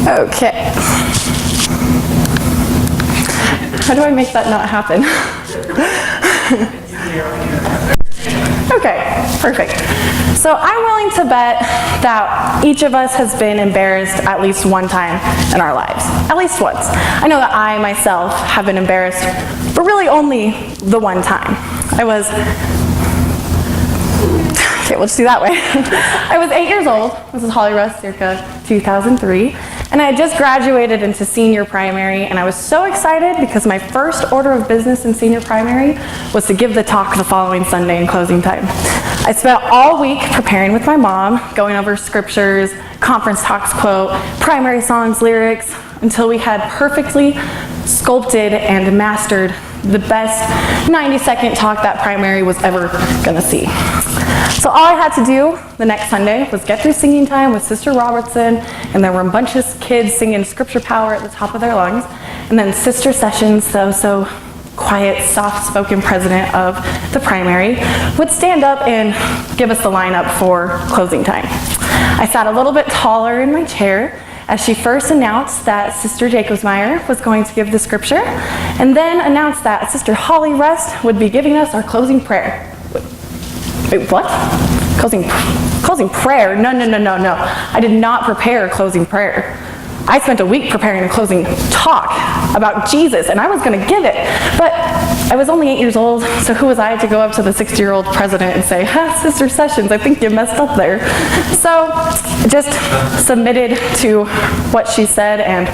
Okay. How do I make that not happen? Okay, perfect. So I'm willing to bet that each of us has been embarrassed at least one time in our lives. At least once. I know that I myself have been embarrassed, but really only the one time. Okay, we'll just do that way. I was 8 years old. This is Holly Russ, circa 2003. And I had just graduated into senior primary, and I was so excited because my first order of business in senior primary was to give the talk the following Sunday in closing time. I spent all week preparing with my mom, going over scriptures, conference talks quote, primary songs, lyrics, until we had perfectly sculpted and mastered the best 90-second talk that primary was ever gonna see. So all I had to do the next Sunday was get through singing time with Sister Robertson, and there were a bunch of kids singing Scripture Power at the top of their lungs, and then Sister Sessions, the so quiet, soft-spoken president of the primary, would stand up and give us the lineup for closing time. I sat a little bit taller in my chair as she first announced that Sister Jacobsmeyer was going to give the scripture, and then announced that Sister Holly Rust would be giving us our closing prayer. Wait, what? Closing prayer? No. I did not prepare a closing prayer. I spent a week preparing a closing talk about Jesus, and I was going to give it. But I was only 8 years old, so who was I to go up to the 60-year-old president and say, Sister Sessions, I think you messed up there. So just submitted to what she said and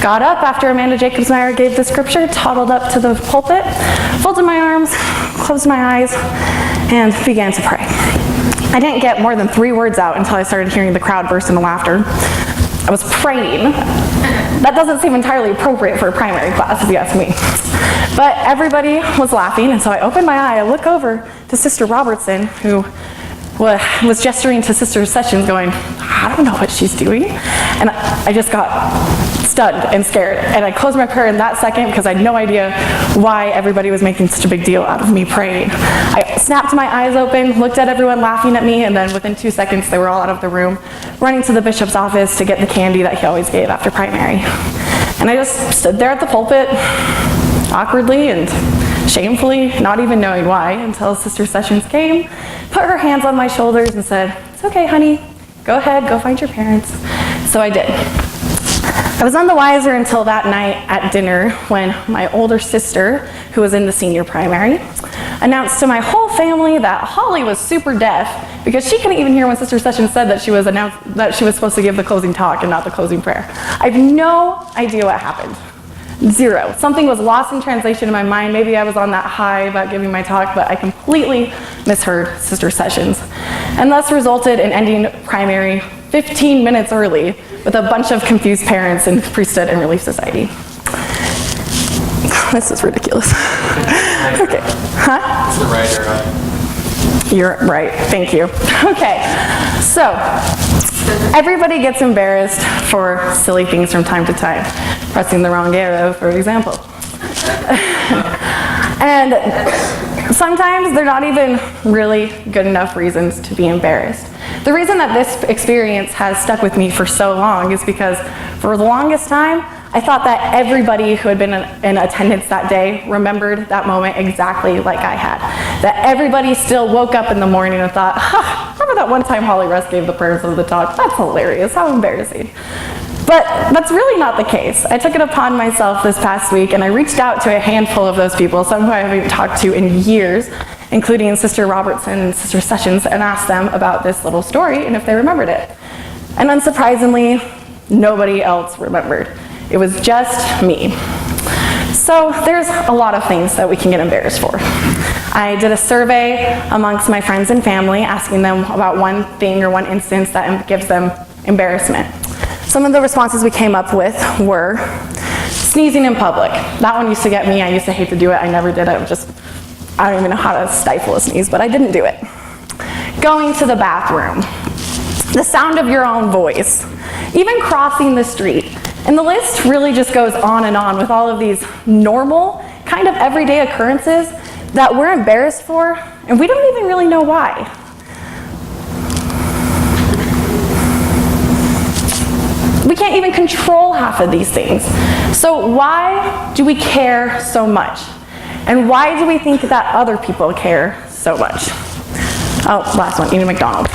got up after Amanda Jacobsmeyer gave the scripture, toddled up to the pulpit, folded my arms, closed my eyes, and began to pray. I didn't get more than 3 words out until I started hearing the crowd burst into laughter. I was praying. That doesn't seem entirely appropriate for a primary class, if you ask me. But everybody was laughing, and so I opened my eye, I look over to Sister Robertson, who was gesturing to Sister Sessions going, I don't know what she's doing. And I just got stunned and scared. And I closed my prayer in that second because I had no idea why everybody was making such a big deal out of me praying. I snapped my eyes open, looked at everyone laughing at me, and then within 2 seconds they were all out of the room, running to the bishop's office to get the candy that he always gave after primary. And I just stood there at the pulpit, awkwardly and shamefully, not even knowing why, until Sister Sessions came, put her hands on my shoulders and said, "It's okay, honey. Go ahead, go find your parents." So I did. I was none the wiser until that night at dinner when my older sister, who was in the senior primary, announced to my whole family that Holly was super deaf because she couldn't even hear when Sister Sessions said that she was supposed to give the closing talk and not the closing prayer. I have no idea what happened. Zero. Something was lost in translation in my mind. Maybe I was on that high about giving my talk, but I completely misheard Sister Sessions, and thus resulted in ending primary 15 minutes early with a bunch of confused parents in Priesthood and Relief Society. This is ridiculous. Okay. Huh? It's the writer. You're right. Thank you. Okay. So, everybody gets embarrassed for silly things from time to time. Pressing the wrong arrow, for example. And sometimes they're not even really good enough reasons to be embarrassed. The reason that this experience has stuck with me for so long is because for the longest time, I thought that everybody who had been in attendance that day remembered that moment exactly like I had. That everybody still woke up in the morning and thought, remember that one time Holly Russ gave the prayers of the talk? That's hilarious, how embarrassing. But that's really not the case. I took it upon myself this past week, and I reached out to a handful of those people, some who I haven't talked to in years, including Sister Robertson and Sister Sessions, and asked them about this little story and if they remembered it. And unsurprisingly, nobody else remembered. It was just me. So there's a lot of things that we can get embarrassed for. I did a survey amongst my friends and family asking them about one thing or one instance that gives them embarrassment. Some of the responses we came up with were sneezing in public. That one used to get me. I used to hate to do it. I never did it. I don't even know how to stifle a sneeze, but I didn't do it. Going to the bathroom. The sound of your own voice. Even crossing the street. And the list really just goes on and on with all of these normal, kind of everyday occurrences that we're embarrassed for, and we don't even really know why. We can't even control half of these things. So why do we care so much? And why do we think that other people care so much? Oh, last one, eating McDonald's.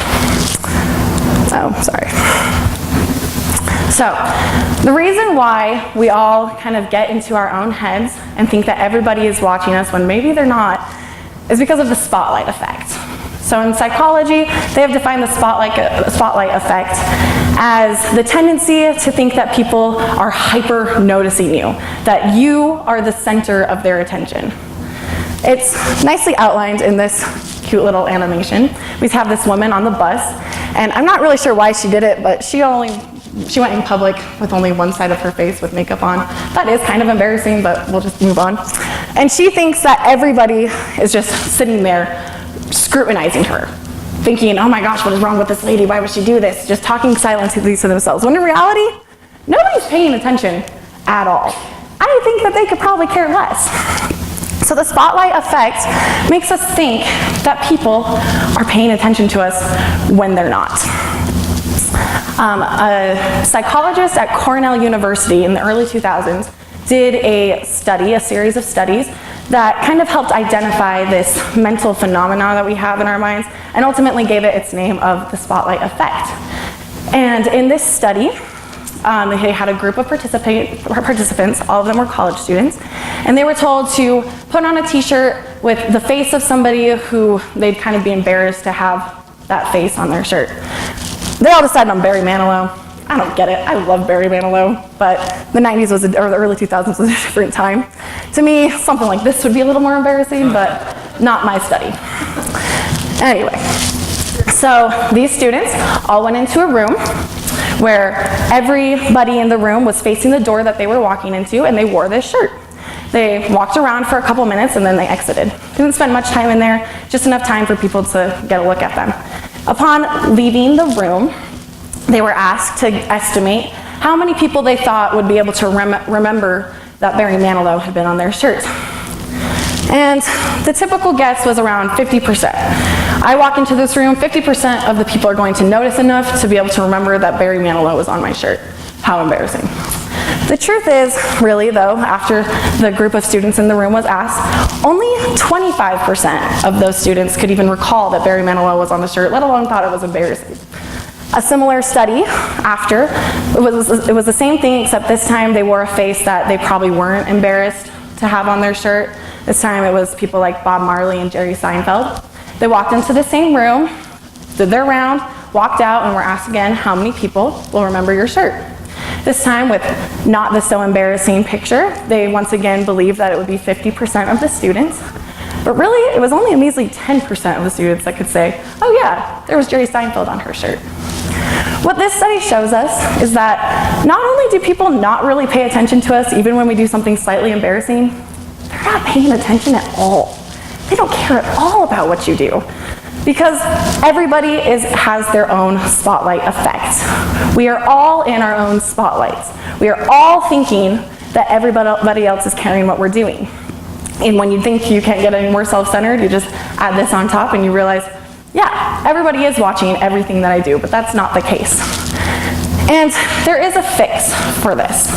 Oh, sorry. So, the reason why we all kind of get into our own heads and think that everybody is watching us when maybe they're not is because of the spotlight effect. So in psychology, they have defined the spotlight effect as the tendency to think that people are hyper noticing you, that you are the center of their attention. It's nicely outlined in this cute little animation. We have this woman on the bus, and I'm not really sure why she did it, but she went in public with only one side of her face with makeup on. That is kind of embarrassing, but we'll just move on. And she thinks that everybody is just sitting there scrutinizing her, thinking, oh my gosh, what is wrong with this lady? Why would she do this? Just talking silently to themselves. When in reality, nobody's paying attention at all. I think that they could probably care less. So the spotlight effect makes us think that people are paying attention to us when they're not. A psychologist at Cornell University in the early 2000s did a series of studies that kind of helped identify this mental phenomena that we have in our minds and ultimately gave it its name of the spotlight effect. And in this study, they had a group of participants, all of them were college students, and they were told to put on a t-shirt with the face of somebody who they'd kind of be embarrassed to have that face on their shirt. They all decided on Barry Manilow. I don't get it. I love Barry Manilow, but the 90s or the early 2000s was a different time. To me, something like this would be a little more embarrassing, but not my study. Anyway, so these students all went into a room where everybody in the room was facing the door that they were walking into, and they wore this shirt. They walked around for a couple minutes and then they exited. Didn't spend much time in there, just enough time for people to get a look at them. Upon leaving the room, they were asked to estimate how many people they thought would be able to remember that Barry Manilow had been on their shirt. And the typical guess was around 50%. I walk into this room, 50% of the people are going to notice enough to be able to remember that Barry Manilow was on my shirt. How embarrassing. The truth is, really though, after the group of students in the room was asked, only 25% of those students could even recall that Barry Manilow was on the shirt, let alone thought it was embarrassing. A similar study after, it was the same thing, except this time they wore a face that they probably weren't embarrassed to have on their shirt. This time it was people like Bob Marley and Jerry Seinfeld. They walked into the same room, did their round, walked out, and were asked again, how many people will remember your shirt? This time with not the so embarrassing picture, they once again believed that it would be 50% of the students. But really, it was only a measly 10% of the students that could say, oh yeah, there was Jerry Seinfeld on her shirt. What this study shows us is that not only do people not really pay attention to us even when we do something slightly embarrassing, they're not paying attention at all. They don't care at all about what you do. Because everybody has their own spotlight effect. We are all in our own spotlights. We are all thinking that everybody else is caring what we're doing. And when you think you can't get any more self-centered, you just add this on top and you realize, yeah, everybody is watching everything that I do, but that's not the case. And there is a fix for this.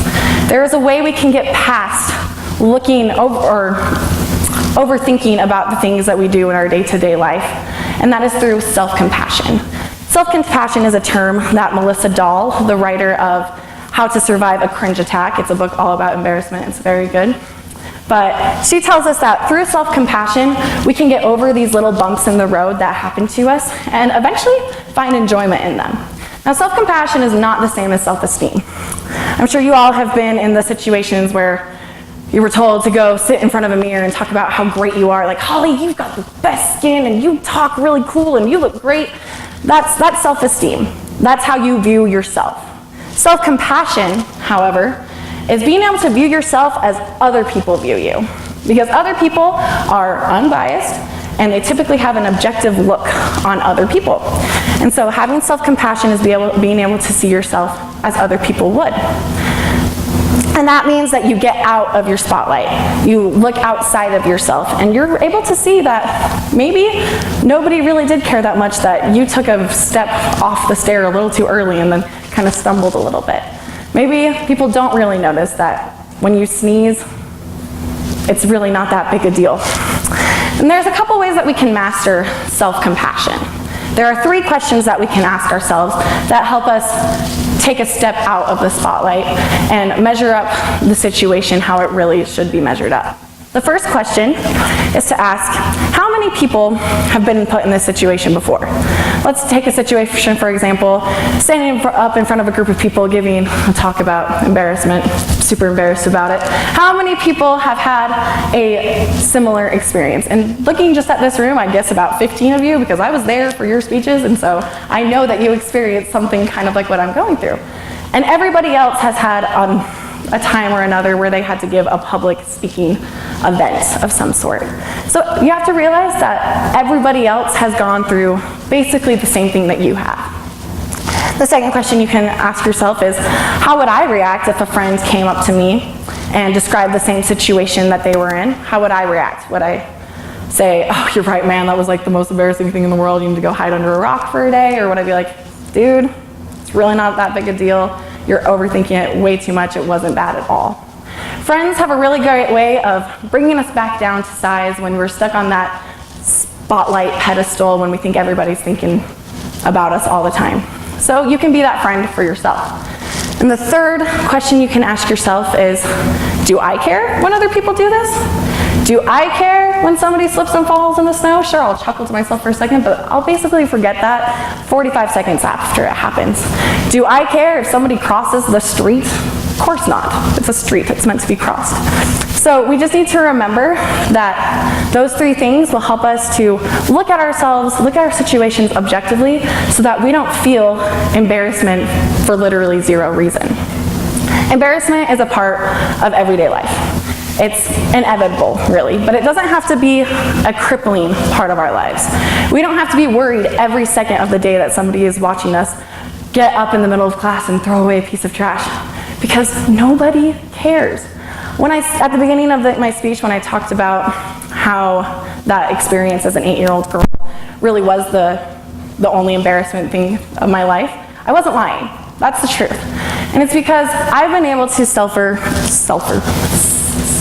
There is a way we can get past looking over or overthinking about the things that we do in our day-to-day life, and that is through self-compassion. Self-compassion is a term that Melissa Dahl, the writer of How to Survive a Cringe Attack, it's a book all about embarrassment, it's very good. But she tells us that through self-compassion, we can get over these little bumps in the road that happen to us and eventually find enjoyment in them. Now, self-compassion is not the same as self-esteem. I'm sure you all have been in the situations where you were told to go sit in front of a mirror and talk about how great you are. Like, Holly, you've got the best skin and you talk really cool and you look great. That's self-esteem. That's how you view yourself. Self-compassion, however, is being able to view yourself as other people view you. Because other people are unbiased and they typically have an objective look on other people. And so having self-compassion is being able to see yourself as other people would. And that means that you get out of your spotlight. You look outside of yourself and you're able to see that maybe nobody really did care that much, that you took a step off the stair a little too early and then kind of stumbled a little bit. Maybe people don't really notice that when you sneeze, it's really not that big a deal. And there's a couple ways that we can master self-compassion. There are 3 questions that we can ask ourselves that help us take a step out of the spotlight and measure up the situation how it really should be measured up. The first question is to ask, how many people have been put in this situation before? Let's take a situation, for example, standing up in front of a group of people giving a talk about embarrassment, super embarrassed about it. How many people have had a similar experience? And looking just at this room, I guess about 15 of you, because I was there for your speeches, and so I know that you experienced something kind of like what I'm going through. And everybody else has had a time or another where they had to give a public speaking event of some sort. So you have to realize that everybody else has gone through basically the same thing that you have. The second question you can ask yourself is, how would I react if a friend came up to me and described the same situation that they were in? How would I react? Would I say, oh, you're right, man, that was like the most embarrassing thing in the world, you need to go hide under a rock for a day? Or would I be like, dude, it's really not that big a deal. You're overthinking it way too much. It wasn't bad at all. Friends have a really great way of bringing us back down to size when we're stuck on that spotlight pedestal, when we think everybody's thinking about us all the time. So you can be that friend for yourself. And the third question you can ask yourself is, do I care when other people do this? Do I care when somebody slips and falls in the snow? Sure, I'll chuckle to myself for a second, but I'll basically forget that 45 seconds after it happens. Do I care if somebody crosses the street? Of course not. It's a street, it's meant to be crossed. So we just need to remember that those 3 things will help us to look at ourselves, look at our situations objectively, so that we don't feel embarrassment for literally 0 reason. Embarrassment is a part of everyday life. It's inevitable, really, but it doesn't have to be a crippling part of our lives. We don't have to be worried every second of the day that somebody is watching us get up in the middle of class and throw away a piece of trash, because nobody cares. At the beginning of my speech, when I talked about how that experience as an 8-year-old girl really was the only embarrassment thing of my life, I wasn't lying. That's the truth. And it's because I've been able to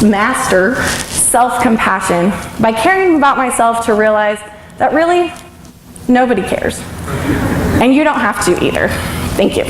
master self-compassion by caring about myself to realize that really nobody cares. And you don't have to either. Thank you.